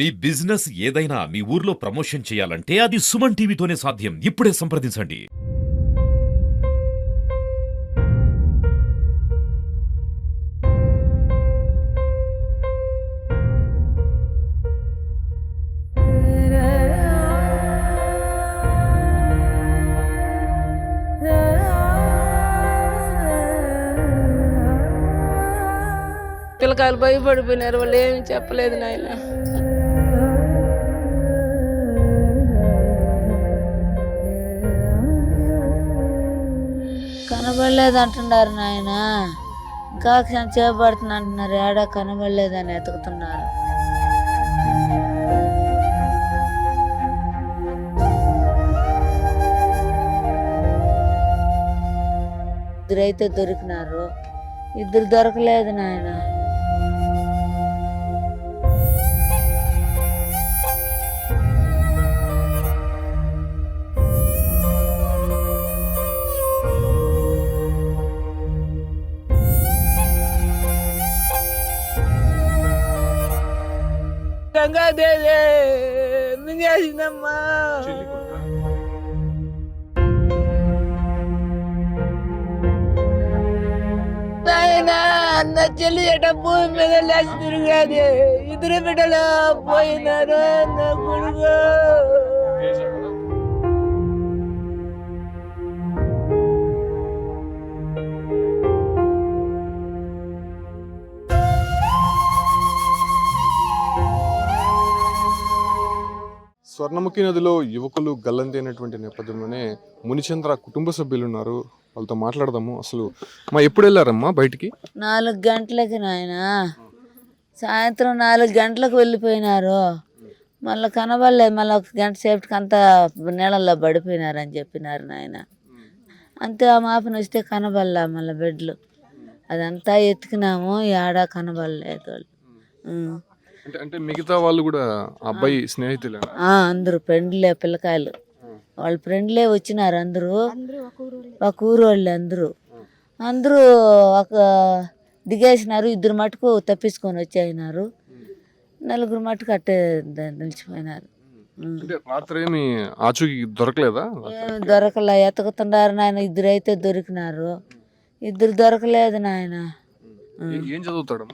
మీ business ఏదైనా మీ ఊర్లో promotion చేయాలంటే అది సుమన్ టీవీతోనే సాధ్యం. ఇప్పుడే సంప్రదించండి. పిల్లకాయలు భయపడిపోయినారు, వాళ్ళు ఏమి చెప్పలేదు నాయన. కనబడలేదు అంటున్నారు నాయన, ఇంకా క్షణం చేపడుతున్నా అంటున్నారు. ఏడా కనబడలేదని ఎతుకుతున్నారు. ఇద్దరైతే దొరికినారు, ఇద్దరు దొరకలేదు నాయన. గంగాదేవి మింగేసిందమ్మా. నాయన అన్న చెల్లి ఎట భూమి మీద లేచి తిరిగేది. ఇద్దరు బిడ్డలు పోయినారు నా కొడుకు. స్వర్ణముఖి నదిలో యువకులు గల్లంతైనటువంటి నేపథ్యంలోనే మునిచంద్ర కుటుంబ సభ్యులు ఉన్నారు, వాళ్ళతో మాట్లాడదాము. అసలు ఎప్పుడు వెళ్ళారమ్మా బయటికి? 4 గంటలకి నాయన, సాయంత్రం 4 గంటలకు వెళ్ళిపోయినారు. మళ్ళీ కనబడలేదు. మళ్ళీ 1 గంట సేపటికి అంతా నీళ్ళల్లో పడిపోయినారు అని చెప్పినారు నాయన. అంతే ఆ మాపన వస్తే కనబడలా. మళ్ళీ బెడ్లు అదంతా ఎత్తికినాము, ఏడా కనబడలేదు వాళ్ళు. అంటే మిగతా వాళ్ళు కూడా అబ్బాయి స్నేహితులే? అందరూ ఫ్రెండ్లే, పిల్లకాయలు వాళ్ళ ఫ్రెండ్లే వచ్చినారు. అందరూ ఒక ఊరు వాళ్ళు. అందరూ ఒక దిగేసినారు. 2 మటుకు తప్పించుకొని వచ్చేసినారు. 4 మటుకు అట్టే నిలిచిపోయినారు. రాత్రి ఏమి ఆచూకీ దొరకలేదా? ఏమి దొరకలే, ఎతుకుతున్నారు నాయన. 2 అయితే దొరికినారు, 2 దొరకలేదు నాయన. ఏం చదువుతాడు?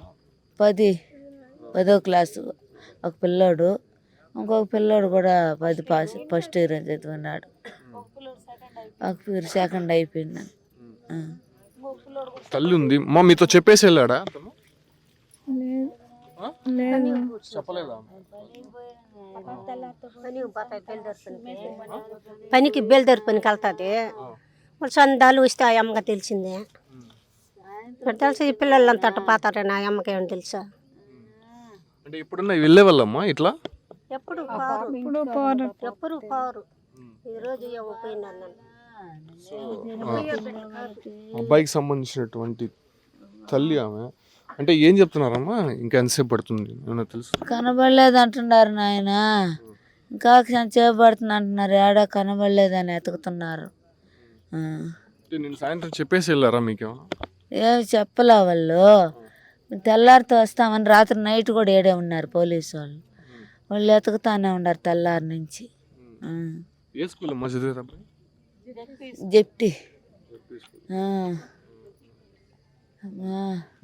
10వ క్లాసు ఒక పిల్లోడు, ఇంకొక పిల్లోడు కూడా 10 పాస్, ఫస్ట్ ఇయర్ చదువున్నాడు. ఒక పిల్లడు సెకండ్ అయిపోయింది. తల్లి ఉంది మీతో చెప్పేసి వెళ్ళాడా? చెప్పలేదా? పనికి బేల్దారి పనికి వెళ్తుంది. వాళ్ళు సందాలు వస్తే ఆ అమ్మగా తెలిసిందే. తెలుసా ఈ పిల్లలంతా అట్ట పోతారని ఆ అమ్మకి ఏమని తెలుసా? అంటే ఎప్పుడన్నా వెళ్ళే వాళ్ళమ్మా ఇట్లా? ఎప్పుడు పోరు. ఈరోజు పోయినాను. అబ్బాయికి సంబంధించినటువంటి తల్లి ఆమె. అంటే ఏం చెప్తున్నారమ్మా? ఇంకా ఎంతసేపు పడుతుంది ఏమన్నా తెలుసు? కనబడలేదు అంటున్నారు నాయన, ఇంకా క్షణం చేపడుతున్నా అంటున్నారు. ఏడా కనబడలేదని ఎతుకుతున్నారు. నేను సాయంత్రం చెప్పేసి వెళ్ళారా మీకేమన్నా? ఏమి చెప్పలే వాళ్ళు. తెల్లారితో వస్తామని రాత్రి నైట్ కూడా ఏడే ఉన్నారు పోలీసు వాళ్ళు. వాళ్ళు ఎతుకుతానే ఉన్నారు తెల్లారి నుంచి. ఏ స్కూల్ అమ్మా చదివేది అబ్బాయి? జెప్టి.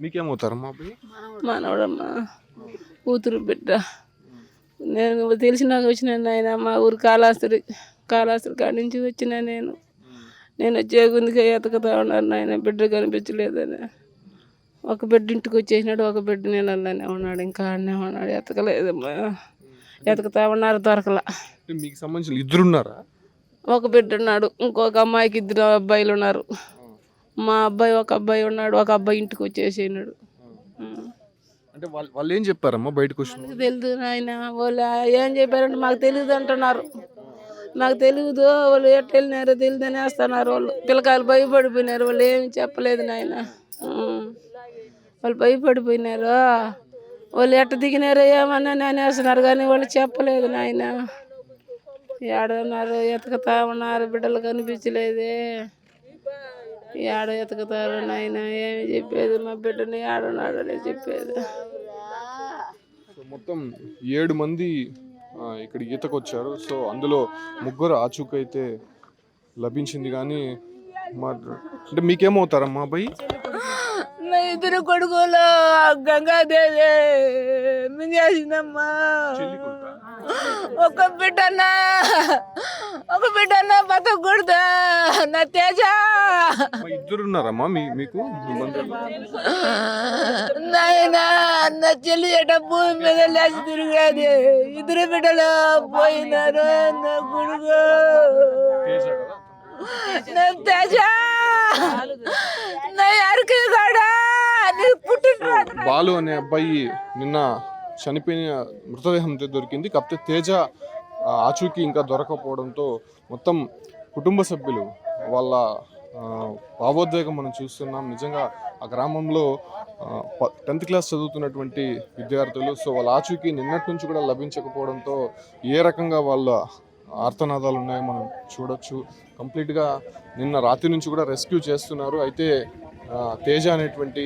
మీకేమవుతారమ్మా అబ్బాయి? మనవడమ్మా, కూతురు బిడ్డ. నేను తెలిసినాక వచ్చిన నాయన, మా ఊరు కాళాస్త్రి కాడి నుంచి వచ్చిన నేను వచ్చే గుందుకే ఎతకుతా ఉన్నారు నాయన. బిడ్డ కనిపించలేదని. ఒక బిడ్డ ఇంటికి వచ్చేసినాడు, ఒక బిడ్డ నీళ్ళలోనే ఉన్నాడు, ఇంకా ఆడనే ఉన్నాడు. ఎతకలేదమ్మా, ఎతకుతా ఉన్నారు, దొరకలా. మీకు సంబంధించిన 2 ఉన్నారా? ఒక బిడ్డ ఉన్నాడు, ఇంకొక అమ్మాయికి 2 అబ్బాయిలు ఉన్నారు. మా అబ్బాయి ఒక అబ్బాయి ఉన్నాడు, ఒక అబ్బాయి ఇంటికి వచ్చేసినాడు. అంటే వాళ్ళు ఏం చెప్పారమ్మా బయటకు వచ్చి? తెలియదు నాయన. వాళ్ళు ఏం చెప్పారంటే మాకు తెలియదు అంటున్నారు. మాకు తెలియదు, వాళ్ళు ఎట్టు వెళ్ళినారో తెలియదని వేస్తున్నారు. వాళ్ళు పిల్లకాయలు భయపడిపోయినారు, వాళ్ళు ఏమి చెప్పలేదు నాయన. వాళ్ళు భయపడిపోయినారు, వాళ్ళు ఎట్ట దిగినారో ఏమన్నా నేను వేస్తున్నారు, కానీ వాళ్ళు చెప్పలేదు నాయన. ఏడున్నారు, ఎతుకుతా ఉన్నారు, బిడ్డలు కనిపించలేదే. ఏడ ఎతుకుతారు నాయన, ఏమి చెప్పేది? మా బిడ్డని ఏడున్నాడని చెప్పేది. మొత్తం 7 మంది ఇక్కడ ఈతకు వచ్చారు. సో అందులో 3 ఆచూకైతే లభించింది. కానీ అంటే మీకేమవుతారమ్మా అబ్బాయి? నా ఇద్దరు కొడుకులు గంగాదేవి మింగేసిందమ్మా. ఒక బిడ్డన్నా బతకూడదా నా తేజ. ఇద్దరు ఉన్నారమ్మా మీకు నాయనా నా చెల్లి ఎట భూమి మీద లేచి తిరిగేది. 2 బిడ్డలు పోయినారు. నా కొడుకు నా తేజ నా అరికి కూడా పుట్టిన బాలు అనే అబ్బాయి నిన్న చనిపోయిన మృతదేహం దొరికింది. కాకపోతే తేజ ఆచూకీ ఇంకా దొరకపోవడంతో మొత్తం కుటుంబ సభ్యులు వాళ్ళ భావోద్వేగం మనం చూస్తున్నాం. నిజంగా ఆ గ్రామంలో 10th క్లాస్ చదువుతున్నటువంటి విద్యార్థులు. సో వాళ్ళ ఆచూకీ నిన్నటి నుంచి కూడా లభించకపోవడంతో ఏ రకంగా వాళ్ళ ఆర్తనాదాలు ఉన్నాయో మనం చూడొచ్చు. కంప్లీట్గా నిన్న రాత్రి నుంచి కూడా రెస్క్యూ చేస్తున్నారు. అయితే తేజ అనేటువంటి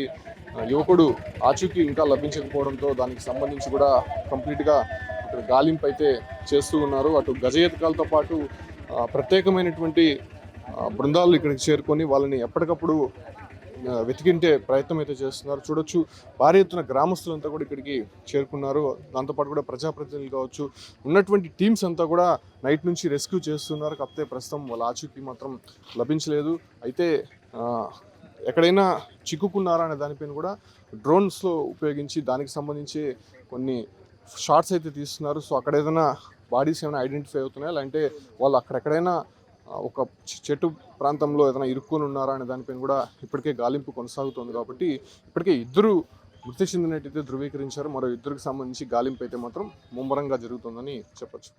యువకుడు ఆచూకీ ఇంకా లభించకపోవడంతో దానికి సంబంధించి కూడా కంప్లీట్గా ఇక్కడ గాలింపు అయితే చేస్తూ ఉన్నారు. అటు గజ ఎతకాలతో పాటు ప్రత్యేకమైనటువంటి బృందాలు ఇక్కడికి చేరుకొని వాళ్ళని ఎప్పటికప్పుడు వెతికింటే ప్రయత్నం అయితే చేస్తున్నారు. చూడొచ్చు భారీ ఎత్తున గ్రామస్తులంతా కూడా ఇక్కడికి చేరుకున్నారు. దాంతోపాటు కూడా ప్రజాప్రతినిధులు కావచ్చు, ఉన్నటువంటి టీమ్స్ అంతా కూడా నైట్ నుంచి రెస్క్యూ చేస్తున్నారు. కాకపోతే ప్రస్తుతం వాళ్ళ ఆచూకీ మాత్రం లభించలేదు. అయితే ఎక్కడైనా చిక్కుకున్నారా అనే దానిపైన కూడా డ్రోన్స్లో ఉపయోగించి దానికి సంబంధించి కొన్ని షార్ట్స్ అయితే తీస్తున్నారు. సో అక్కడ ఏదైనా బాడీస్ ఏమైనా ఐడెంటిఫై అవుతున్నాయా, లేదంటే వాళ్ళు అక్కడెక్కడైనా ఒక చెట్టు ప్రాంతంలో ఏదైనా ఇరుక్కొని ఉన్నారా అనే దానిపైన కూడా ఇప్పటికే గాలింపు కొనసాగుతోంది. కాబట్టి ఇప్పటికే 2 మృతి చెందినట్టయితే ధృవీకరించారు. మరో 2కి సంబంధించి గాలింపు అయితే మాత్రం ముమ్మరంగా జరుగుతుందని చెప్పొచ్చు.